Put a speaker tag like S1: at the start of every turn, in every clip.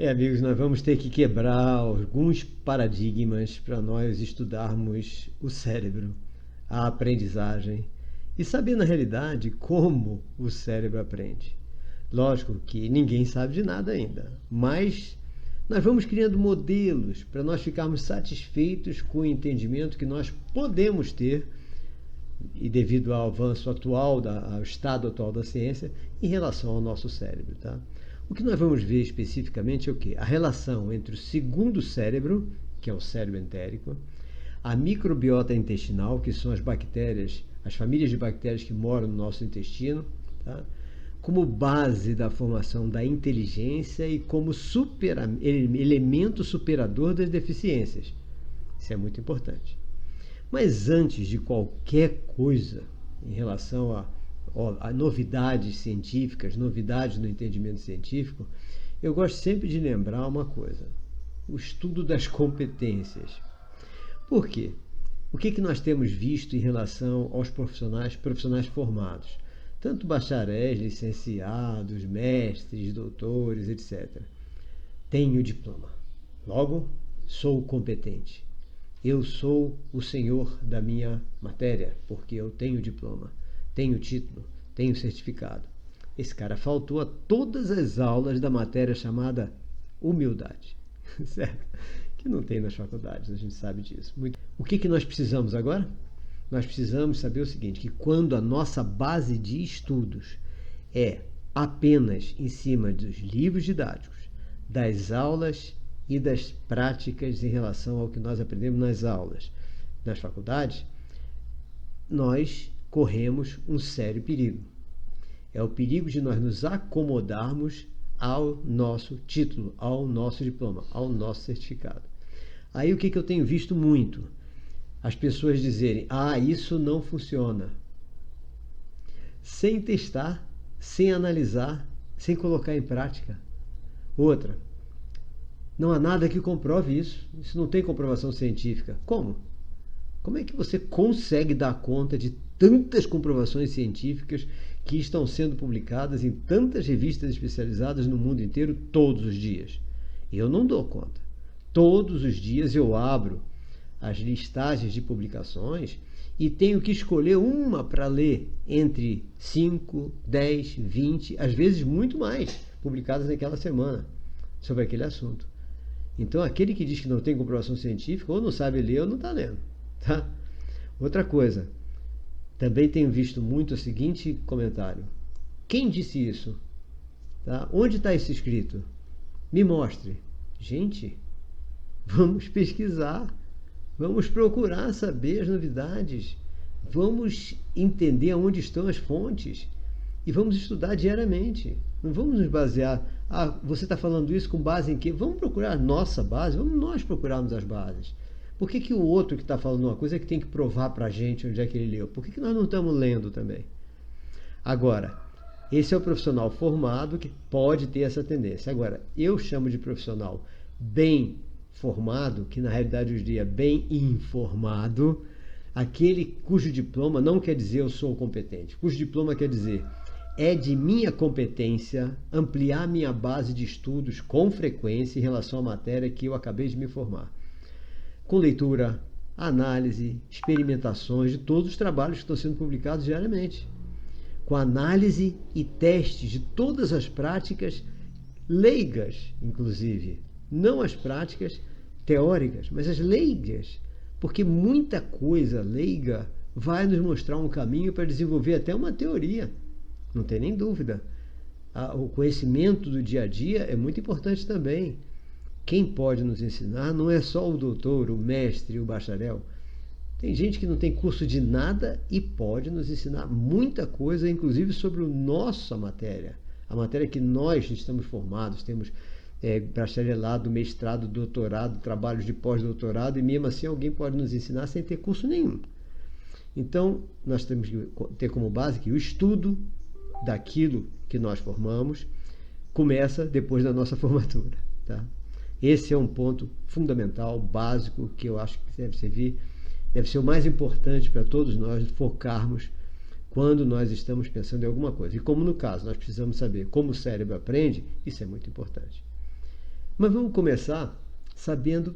S1: Amigos, nós vamos ter que quebrar alguns paradigmas para nós estudarmos o cérebro, a aprendizagem e saber, na realidade, como o cérebro aprende. Lógico que ninguém sabe de nada ainda, mas nós vamos criando modelos para nós ficarmos satisfeitos com o entendimento que nós podemos ter, e devido ao avanço atual, ao estado atual da ciência, em relação ao nosso cérebro. Tá? O que nós vamos ver especificamente é o quê? A relação entre o segundo cérebro, que é o cérebro entérico, a microbiota intestinal, que são as bactérias, as famílias de bactérias que moram no nosso intestino, tá? Como base da formação da inteligência e como elemento superador das deficiências. Isso é muito importante. Mas antes de qualquer coisa em relação a novidades científicas, novidades no entendimento científico, eu gosto sempre de lembrar uma coisa: o estudo das competências. Por quê? O que nós temos visto em relação aos profissionais formados? Tanto bacharéis, licenciados, mestres, doutores, etc. Tenho diploma. Logo, sou competente. Eu sou o senhor da minha matéria, porque eu tenho diploma, tenho título, tenho certificado. Esse cara faltou a todas as aulas da matéria chamada humildade, certo? Que não tem nas faculdades, a gente sabe disso. O que nós precisamos agora? Nós precisamos saber o seguinte, que quando a nossa base de estudos é apenas em cima dos livros didáticos, das aulas e das práticas em relação ao que nós aprendemos nas aulas, nas faculdades, nós corremos um sério perigo. É o perigo de nós nos acomodarmos ao nosso título, ao nosso diploma, ao nosso certificado. Aí o que eu tenho visto muito? As pessoas dizerem, isso não funciona. Sem testar, sem analisar, sem colocar em prática. Outra, não há nada que comprove isso. Isso não tem comprovação científica. Como? Como é que você consegue dar conta de tantas comprovações científicas que estão sendo publicadas em tantas revistas especializadas no mundo inteiro todos os dias? Eu não dou conta. Todos os dias eu abro as listagens de publicações e tenho que escolher uma para ler entre 5, 10, 20, às vezes muito mais, publicadas naquela semana sobre aquele assunto. Então, aquele que diz que não tem comprovação científica, ou não sabe ler ou não está lendo. Tá? Outra coisa, também tenho visto muito o seguinte comentário: quem disse isso? Tá? Onde está isso escrito? Me mostre. Gente, vamos pesquisar, vamos procurar saber as novidades, vamos entender onde estão as fontes e vamos estudar diariamente. Não vamos nos basear, você está falando isso com base em quê? Vamos procurar a nossa base, vamos nós procurarmos as bases. Por que o outro que está falando uma coisa é que tem que provar para a gente onde é que ele leu? Por que nós não estamos lendo também? Agora, esse é o profissional formado que pode ter essa tendência. Agora, eu chamo de profissional bem formado, que na realidade hoje em dia é bem informado, aquele cujo diploma não quer dizer eu sou competente, cujo diploma quer dizer é de minha competência ampliar minha base de estudos com frequência em relação à matéria que eu acabei de me formar. Com leitura, análise, experimentações de todos os trabalhos que estão sendo publicados diariamente. Com análise e testes de todas as práticas leigas, inclusive. Não as práticas teóricas, mas as leigas. Porque muita coisa leiga vai nos mostrar um caminho para desenvolver até uma teoria. Não tem nem dúvida. O conhecimento do dia a dia é muito importante também. Quem pode nos ensinar não é só o doutor, o mestre, o bacharel. Tem gente que não tem curso de nada e pode nos ensinar muita coisa, inclusive sobre a nossa matéria. A matéria que nós estamos formados, temos bacharelado, mestrado, doutorado, trabalhos de pós-doutorado, e mesmo assim alguém pode nos ensinar sem ter curso nenhum. Então, nós temos que ter como base que o estudo daquilo que nós formamos começa depois da nossa formatura. Tá? Esse é um ponto fundamental, básico, que eu acho que deve ser o mais importante para todos nós focarmos quando nós estamos pensando em alguma coisa. E como no caso nós precisamos saber como o cérebro aprende, isso é muito importante. Mas vamos começar sabendo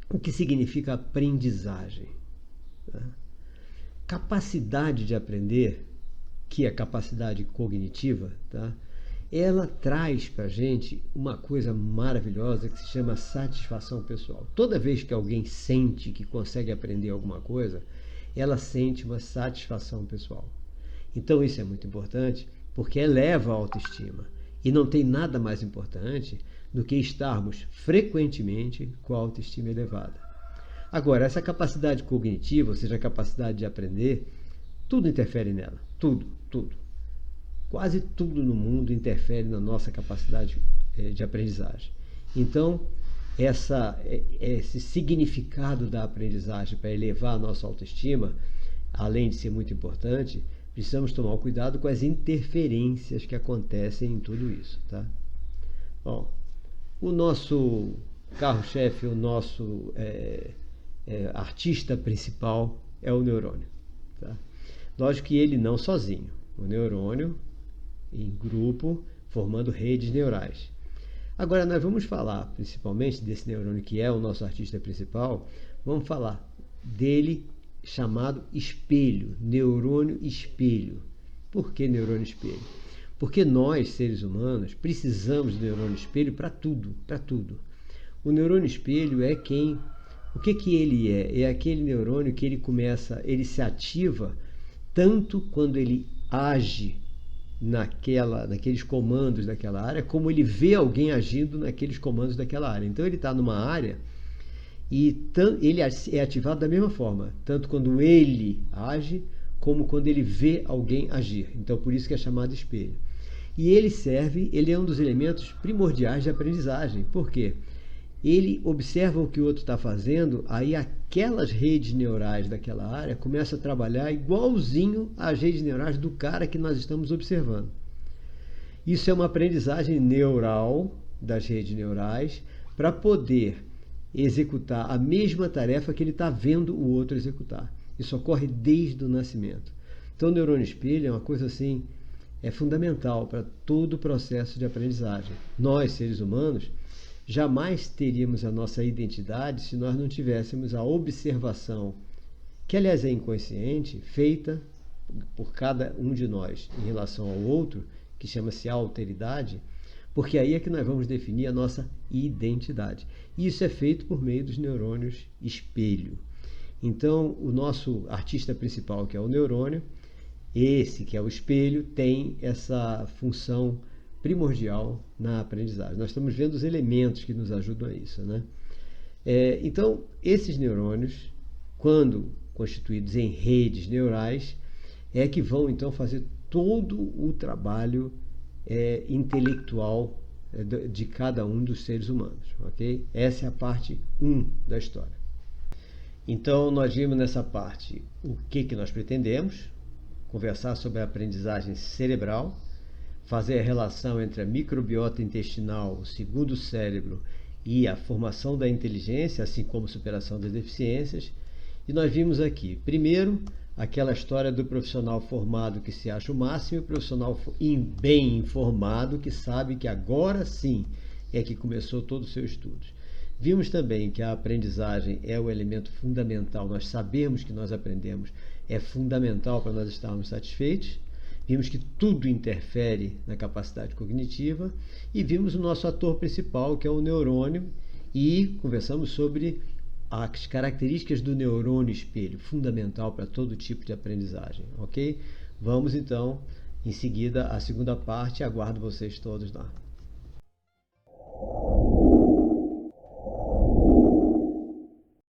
S1: o que significa aprendizagem. Tá? Capacidade de aprender, que é capacidade cognitiva, tá? Ela traz para a gente uma coisa maravilhosa que se chama satisfação pessoal. Toda vez que alguém sente que consegue aprender alguma coisa, ela sente uma satisfação pessoal. Então isso é muito importante porque eleva a autoestima. E não tem nada mais importante do que estarmos frequentemente com a autoestima elevada. Agora, essa capacidade cognitiva, ou seja, a capacidade de aprender, tudo interfere nela. Tudo, tudo. Quase tudo no mundo interfere na nossa capacidade de aprendizagem. Então, esse significado da aprendizagem para elevar a nossa autoestima, além de ser muito importante, precisamos tomar cuidado com as interferências que acontecem em tudo isso. Tá? Bom, o nosso carro-chefe, o nosso artista principal é o neurônio. Tá? Lógico que ele não sozinho. O neurônio em grupo, formando redes neurais. Agora, nós vamos falar principalmente desse neurônio que é o nosso artista principal, vamos falar dele chamado espelho, neurônio espelho. Por que neurônio espelho? Porque nós, seres humanos, precisamos de neurônio espelho para tudo, para tudo. O neurônio espelho é o que ele é? É aquele neurônio que ele se ativa tanto quando ele age naqueles comandos daquela área, como ele vê alguém agindo naqueles comandos daquela área. Então ele está numa área e ele é ativado da mesma forma, tanto quando ele age, como quando ele vê alguém agir. Então por isso que é chamado espelho. E ele é um dos elementos primordiais de aprendizagem. Por quê? Ele observa o que o outro está fazendo, aí aquelas redes neurais daquela área começam a trabalhar igualzinho às redes neurais do cara que nós estamos observando. Isso é uma aprendizagem neural das redes neurais para poder executar a mesma tarefa que ele está vendo o outro executar. Isso ocorre desde o nascimento. Então o neurônio espelho é uma coisa assim, é fundamental para todo o processo de aprendizagem. Nós, seres humanos, jamais teríamos a nossa identidade se nós não tivéssemos a observação, que aliás é inconsciente, feita por cada um de nós em relação ao outro, que chama-se alteridade, porque aí é que nós vamos definir a nossa identidade. E isso é feito por meio dos neurônios espelho. Então, o nosso artista principal, que é o neurônio, esse que é o espelho, tem essa função primordial na aprendizagem. Nós estamos vendo os elementos que nos ajudam a isso, né? Então, esses neurônios, quando constituídos em redes neurais, é que vão então fazer todo o trabalho intelectual de cada um dos seres humanos, ok? Essa é a parte 1 da história. Então, nós vimos nessa parte o que nós pretendemos, conversar sobre a aprendizagem cerebral, fazer a relação entre a microbiota intestinal, o segundo cérebro, e a formação da inteligência, assim como superação das deficiências. E nós vimos aqui, primeiro, aquela história do profissional formado que se acha o máximo e o profissional bem informado que sabe que agora sim é que começou todo o seu estudo. Vimos também que a aprendizagem é o elemento fundamental, nós sabemos que nós aprendemos, é fundamental para nós estarmos satisfeitos. Vimos que tudo interfere na capacidade cognitiva e vimos o nosso ator principal, que é o neurônio, e conversamos sobre as características do neurônio espelho, fundamental para todo tipo de aprendizagem, ok? Vamos então, em seguida, à segunda parte, aguardo vocês todos lá.